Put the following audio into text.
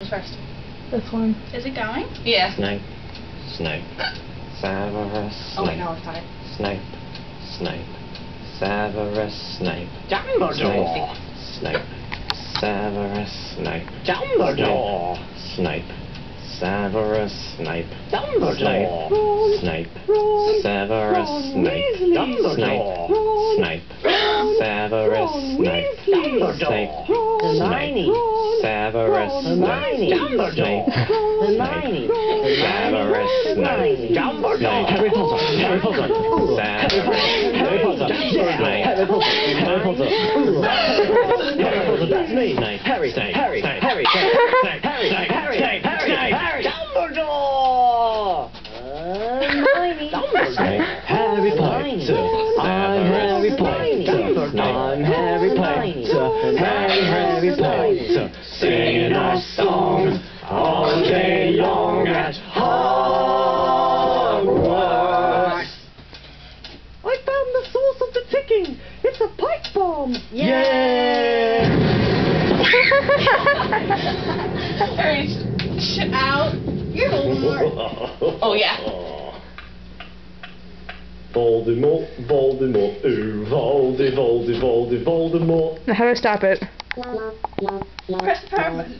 comes first? This one. Is it going? Yeah. Snape. Snape. Severus Snape. Oh wait, no, it's not it. Snape. Snape. Severus Snape. Dumbledore. Snape. Severus Snape. Dumbledore. Snape. Severus Snape. Dumbledore. Snape. Ron. Severus Ron Snape. Weasley. Snape. Dumbledore. Snape. Ron. Severus Ron Snape. Weasley. Snape. Ron. Hermione. Ron. Severus Ron. Snape. Dumbledore. Ron. Severus Snape. Dumbledore. Harry Potter. Harry Potter. Harry Potter. Harry Potter. Harry Potter. Harry Potter. That's me. Snape. Harry. Snape. Harry. Snape. Harry. Snape. Harry. Snape. Harry. Snape. Harry. Snape. Dumbledore. Snape. Harry Potter. I'm Harry Potter. I'm Harry Potter. Harry Potter. Singing our song all day long at Hogwarts. I found the source of the ticking. It's a pipe bomb. Yeah. Alright, out. You're Voldemort. Oh yeah. Voldemort, Voldemort, ooh, Voldemort. Now how do I stop it? Press the power button.